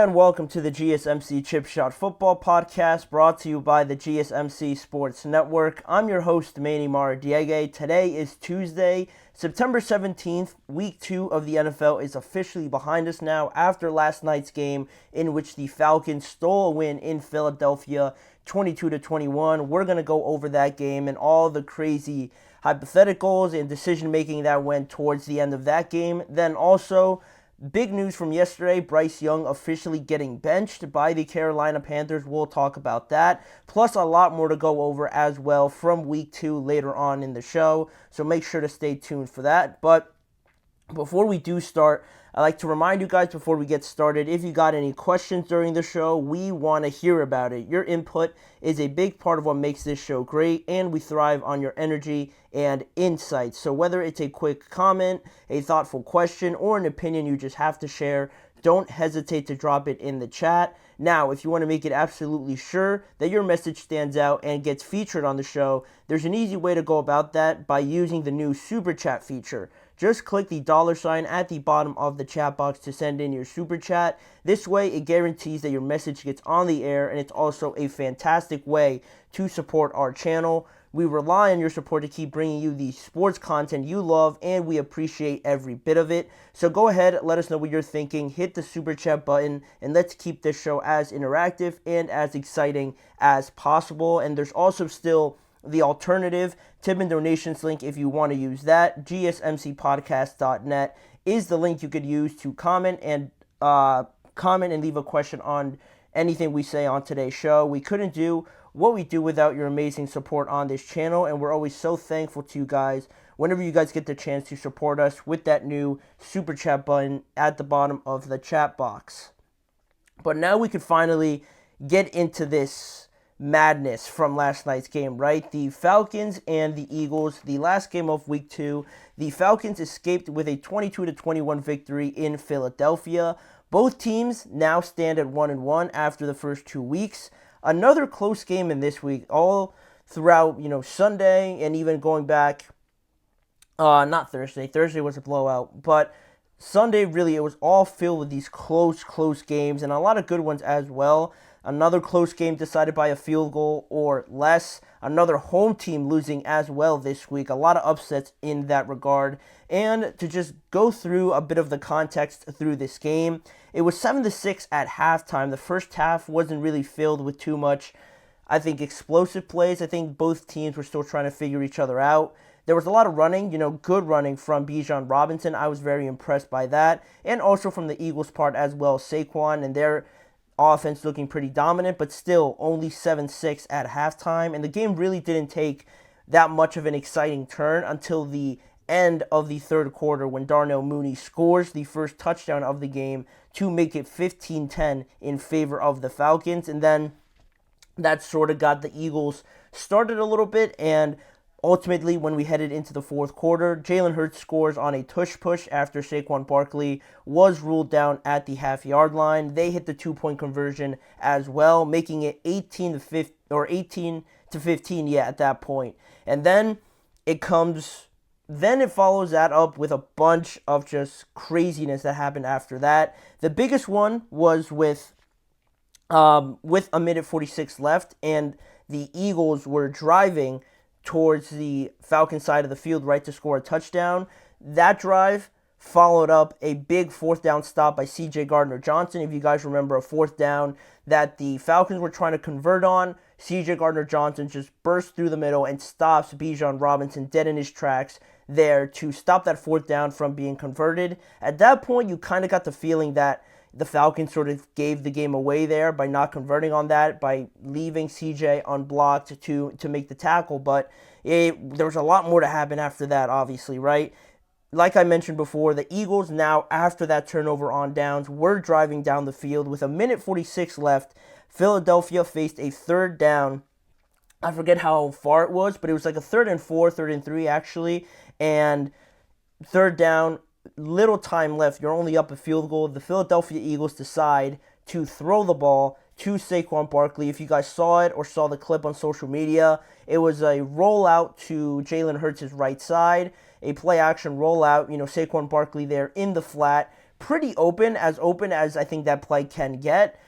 And welcome to the GSMC Chip Shot Football Podcast, brought to you by the GSMC Sports Network. I'm your host, Manny Maradiege. Today is Tuesday, September 17th. Week 2 of the NFL is officially behind us now after last night's game in which the Falcons stole a win in Philadelphia, 22-21. We're going to go over that game and all the crazy hypotheticals and decision-making that went towards the end of that game. Then also, big news from yesterday, Bryce Young officially getting benched by the Carolina Panthers. We'll talk about that. Plus a lot more to go over as well from week 2 later on in the show. So make sure to stay tuned for that. But before we do start, I'd like to remind you guys before we get started, if you got any questions during the show, we want to hear about it. Your input is a big part of what makes this show great, and we thrive on your energy and insights. So whether it's a quick comment, a thoughtful question, or an opinion you just have to share, don't hesitate to drop it in the chat. Now, if you want to make it absolutely sure that your message stands out and gets featured on the show, there's an easy way to go about that by using the new Super Chat feature. Just click the $ at the bottom of the chat box to send in your Super Chat. This way, it guarantees that your message gets on the air, and it's also a fantastic way to support our channel. We rely on your support to keep bringing you the sports content you love, and we appreciate every bit of it. So go ahead, let us know what you're thinking, hit the Super Chat button, and let's keep this show as interactive and as exciting as possible. And there's also still the alternative tip and donations link if you want to use that. GSMCpodcast.net is the link you could use to comment and leave a question on anything we say on today's show. We couldn't do what we do without your amazing support on this channel, and we're always so thankful to you guys whenever you guys get the chance to support us with that new Super Chat button at the bottom of the chat box. But now we could finally get into this madness from last night's game, right? The Falcons and the Eagles, the last game of week 2. The Falcons escaped with a 22-21 victory in Philadelphia. Both teams now stand at 1-1 after the first 2 weeks. Another close game in this week, all throughout, Sunday and even going back, not Thursday. Thursday was a blowout, but Sunday, really, it was all filled with these close games and a lot of good ones as well. Another close game decided by a field goal or less. Another home team losing as well this week. A lot of upsets in that regard. And to just go through a bit of the context through this game, it was 7-6 at halftime. The first half wasn't really filled with too much, I think, explosive plays. I think both teams were still trying to figure each other out. There was a lot of running, good running from Bijan Robinson. I was very impressed by that. And also from the Eagles' part as well, Saquon and their offense looking pretty dominant, but still only 7-6 at halftime. And the game really didn't take that much of an exciting turn until the end of the third quarter when Darnell Mooney scores the first touchdown of the game to make it 15-10 in favor of the Falcons. And then that sort of got the Eagles started a little bit, and ultimately, when we headed into the fourth quarter, Jalen Hurts scores on a tush push after Saquon Barkley was ruled down at the half-yard line. They hit the 2-point conversion as well, making it 18 to 15 at that point. And then it follows that up with a bunch of just craziness that happened after that. The biggest one was with a minute 46 left, and the Eagles were driving towards the Falcon side of the field, right, to score a touchdown. That drive followed up a big fourth down stop by C.J. Gardner-Johnson. If you guys remember, a fourth down that the Falcons were trying to convert on, C.J. Gardner-Johnson just bursts through the middle and stops Bijan Robinson dead in his tracks there to stop that fourth down from being converted. At that point, you kind of got the feeling that the Falcons sort of gave the game away there by not converting on that, by leaving CJ unblocked to make the tackle. But there was a lot more to happen after that, obviously, right? Like I mentioned before, the Eagles now, after that turnover on downs, were driving down the field with a minute 46 left. Philadelphia faced a third down. I forget how far it was, but it was like a 3rd and 4, 3rd and 3 actually. And third down, little time left. You're only up a field goal. The Philadelphia Eagles decide to throw the ball to Saquon Barkley. If you guys saw it or saw the clip on social media, it was a rollout to Jalen Hurts' right side, a play-action rollout. Saquon Barkley there in the flat, pretty open as I think that play can get.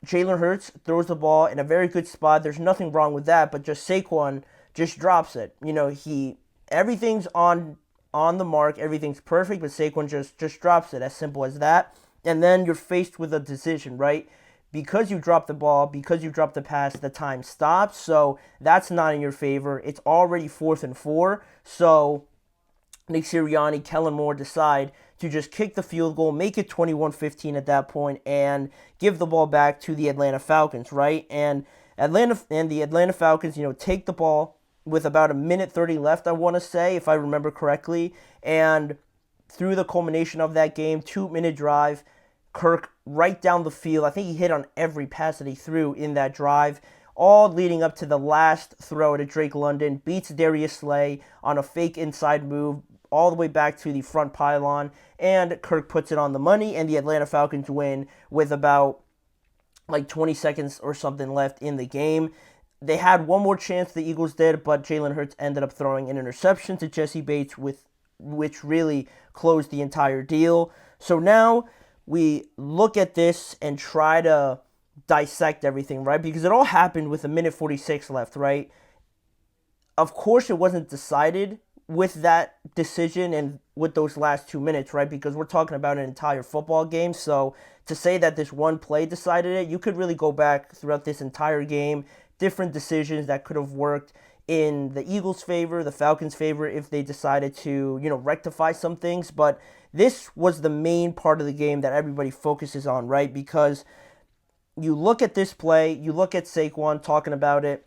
Jalen Hurts throws the ball in a very good spot. There's nothing wrong with that, but just Saquon just drops it. Everything's on the mark, everything's perfect, but Saquon just drops it. As simple as that. And then you're faced with a decision, right? Because you dropped the ball, because you dropped the pass, the time stops. So that's not in your favor. It's already 4th and 4. So Nick Sirianni, Kellen Moore decide to just kick the field goal, make it 21-15 at that point, and give the ball back to the Atlanta Falcons, right? And the Atlanta Falcons, take the ball with about a minute 30 left, I want to say, if I remember correctly. And through the culmination of that game, 2-minute drive, Kirk right down the field. I think he hit on every pass that he threw in that drive, all leading up to the last throw to Drake London. Beats Darius Slay on a fake inside move all the way back to the front pylon, and Kirk puts it on the money, and the Atlanta Falcons win with about 20 seconds or something left in the game. They had one more chance, the Eagles did, but Jalen Hurts ended up throwing an interception to Jesse Bates, which really closed the entire deal. So now we look at this and try to dissect everything, right? Because it all happened with a minute 46 left, right? Of course, it wasn't decided with that decision and with those last 2 minutes, right? Because we're talking about an entire football game. So to say that this one play decided it, you could really go back throughout this entire game, different decisions that could have worked in the Eagles' favor, the Falcons' favor, if they decided to, rectify some things. But this was the main part of the game that everybody focuses on, right? Because you look at this play, you look at Saquon talking about it,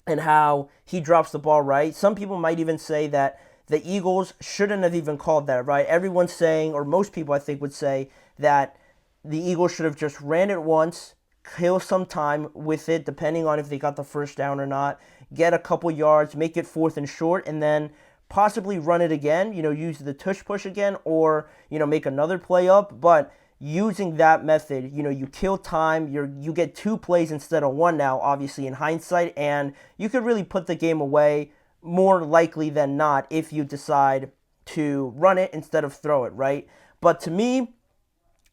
and how he drops the ball, right? Some people might even say that the Eagles shouldn't have even called that, right? Everyone's saying, or most people I think would say, that the Eagles should have just ran it once, kill some time with it, depending on if they got the first down or not, get a couple yards, make it 4th and short, and then possibly run it again, use the tush push again, or, make another play up. But using that method, you kill time, you get 2 plays instead of 1 now, obviously, in hindsight, and you could really put the game away more likely than not if you decide to run it instead of throw it, right? But to me,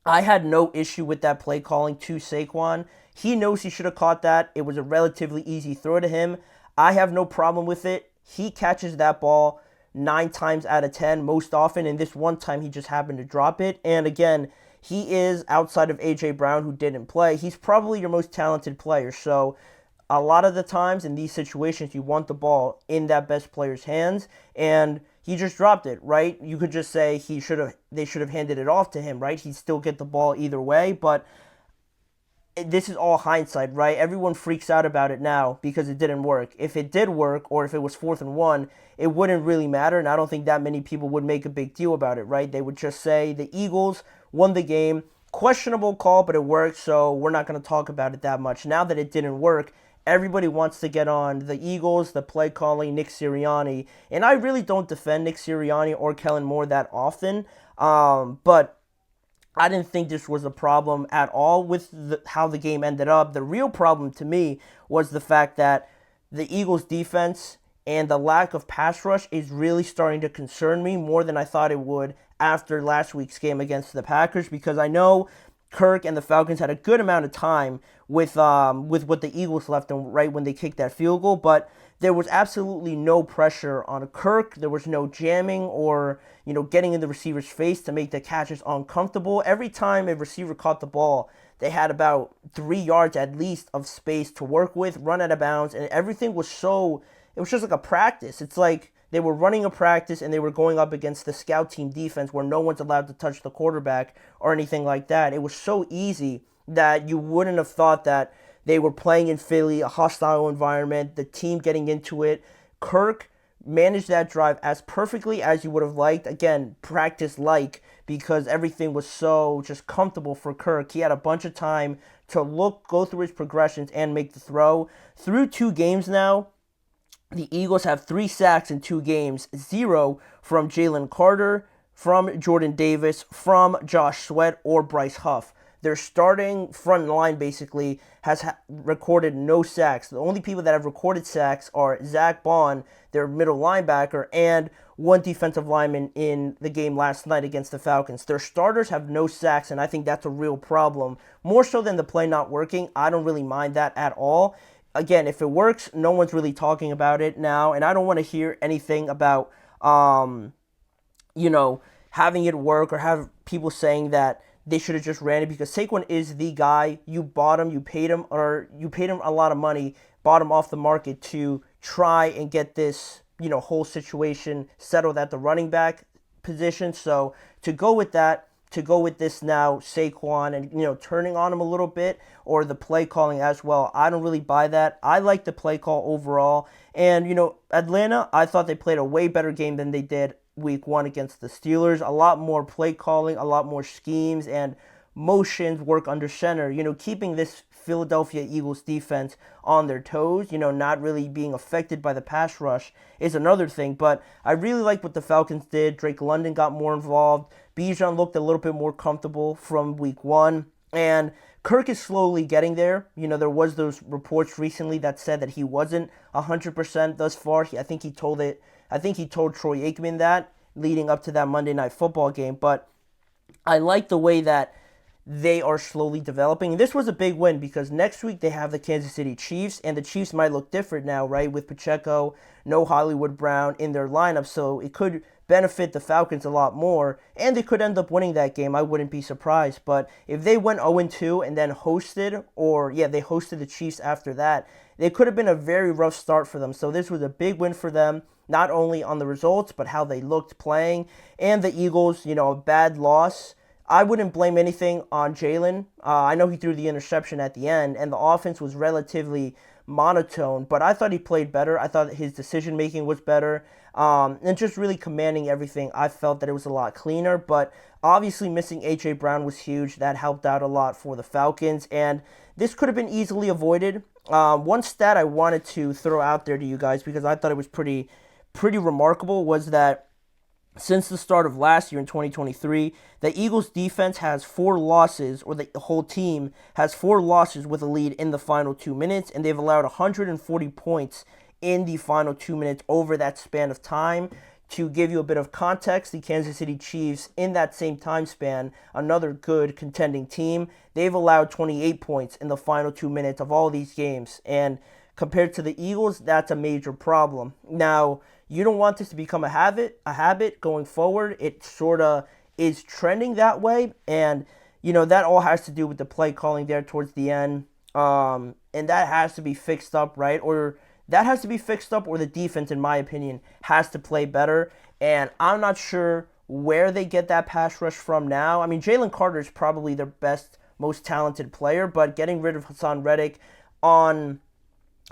I had no issue with that play calling to Saquon. He knows he should have caught that. It was a relatively easy throw to him. I have no problem with it. He catches that ball 9 times out of 10 most often, and this one time he just happened to drop it. And again, he is, outside of A.J. Brown, who didn't play, he's probably your most talented player. So a lot of the times in these situations, you want the ball in that best player's hands, and he just dropped it, right? You could just say they should have handed it off to him, right? He'd still get the ball either way, but this is all hindsight, right? Everyone freaks out about it now because it didn't work. If it did work, or if it was 4th and 1, it wouldn't really matter, and I don't think that many people would make a big deal about it, right? They would just say the Eagles won the game. Questionable call, but it worked, so we're not going to talk about it that much. Now that it didn't work, everybody wants to get on the Eagles, the play calling, Nick Sirianni, and I really don't defend Nick Sirianni or Kellen Moore that often, but I didn't think this was a problem at all with how the game ended up. The real problem to me was the fact that the Eagles' defense and the lack of pass rush is really starting to concern me more than I thought it would after last week's game against the Packers, because I know Kirk and the Falcons had a good amount of time with what the Eagles left them right when they kicked that field goal, but there was absolutely no pressure on Kirk. There was no jamming or, getting in the receiver's face to make the catches uncomfortable. Every time a receiver caught the ball, they had about 3 yards at least of space to work with, run out of bounds, and everything was it was just like a practice. It's like they were running a practice and they were going up against the scout team defense where no one's allowed to touch the quarterback or anything like that. It was so easy that you wouldn't have thought that they were playing in Philly, a hostile environment, the team getting into it. Kirk managed that drive as perfectly as you would have liked. Again, practice-like, because everything was so just comfortable for Kirk. He had a bunch of time to go through his progressions and make the throw. Through 2 games now, the Eagles have 3 sacks in 2 games, 0 from Jalen Carter, from Jordan Davis, from Josh Sweat, or Bryce Huff. their starting front line basically has recorded no sacks. The only people that have recorded sacks are Zach Bond, their middle linebacker, and one defensive lineman in the game last night against the Falcons. Their starters have no sacks, and I think that's a real problem. More so than the play not working, I don't really mind that at all. Again, if it works, no one's really talking about it now, and I don't want to hear anything about, having it work or have people saying that they should have just ran it, because Saquon is the guy. You bought him, you paid him a lot of money, bought him off the market to try and get this, whole situation settled at the running back position. So to go with this now, Saquon, and, turning on him a little bit, or the play calling as well, I don't really buy that. I like the play call overall. And, Atlanta, I thought they played a way better game than they did week 1 against the Steelers. A lot more play calling, a lot more schemes and motions work under center, keeping this Philadelphia Eagles defense on their toes, not really being affected by the pass rush is another thing. But I really like what the Falcons did. Drake London got more involved. Bijan looked a little bit more comfortable from week 1. And Kirk is slowly getting there. There was those reports recently that said that he wasn't 100% thus far. I think he told Troy Aikman that leading up to that Monday Night Football game. But I like the way that they are slowly developing. This was a big win because next week they have the Kansas City Chiefs, and the Chiefs might look different now, right? With Pacheco, no Hollywood Brown in their lineup, so it could benefit the Falcons a lot more, and they could end up winning that game. I wouldn't be surprised. But if they went 0-2 and then they hosted the Chiefs after that, it could have been a very rough start for them. So this was a big win for them, not only on the results, but how they looked playing. And the Eagles, a bad loss. I wouldn't blame anything on Jalen. I know he threw the interception at the end, and the offense was relatively monotone, but I thought he played better. I thought his decision-making was better, and just really commanding everything. I felt that it was a lot cleaner, but obviously missing A.J. Brown was huge. That helped out a lot for the Falcons, and this could have been easily avoided. One stat I wanted to throw out there to you guys, because I thought it was pretty remarkable, was that since the start of last year in 2023, the Eagles defense has 4 losses, or the whole team has 4 losses with a lead in the final 2 minutes, and they've allowed 140 points in the final 2 minutes over that span of time. To give you a bit of context, the Kansas City Chiefs, in that same time span, another good contending team, they've allowed 28 points in the final 2 minutes of all these games, and compared to the Eagles, that's a major problem. Now, you don't want this to become a habit going forward. It sort of is trending that way, and that all has to do with the play calling there towards the end, and that has to be fixed up, right? Or the defense, in my opinion, has to play better, and I'm not sure where they get that pass rush from now. I mean, Jalen Carter is probably their best, most talented player, but getting rid of Hassan Reddick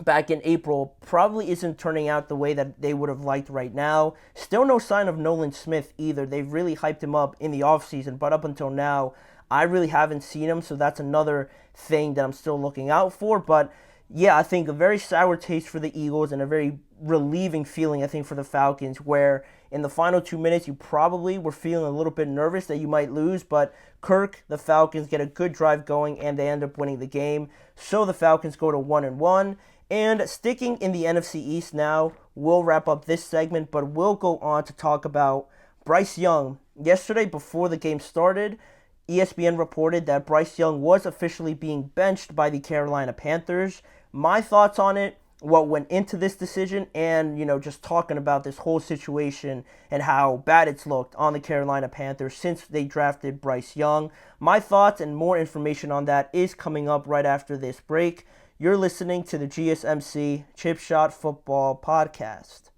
back in April probably isn't turning out the way that they would have liked right now. Still no sign of Nolan Smith either. They've really hyped him up in the offseason, but up until now, I really haven't seen him, so that's another thing that I'm still looking out for. But yeah, I think a very sour taste for the Eagles and a very relieving feeling, I think, for the Falcons, where in the final 2 minutes, you probably were feeling a little bit nervous that you might lose, but Kirk, the Falcons, get a good drive going, and they end up winning the game. So the Falcons go to 1-1. And sticking in the NFC East now, we'll wrap up this segment, but we'll go on to talk about Bryce Young. Yesterday, before the game started, ESPN reported that Bryce Young was officially being benched by the Carolina Panthers. My thoughts on it, what went into this decision, and, just talking about this whole situation and how bad it's looked on the Carolina Panthers since they drafted Bryce Young. My thoughts and more information on that is coming up right after this break. You're listening to the GSMC Chip Shot Football Podcast.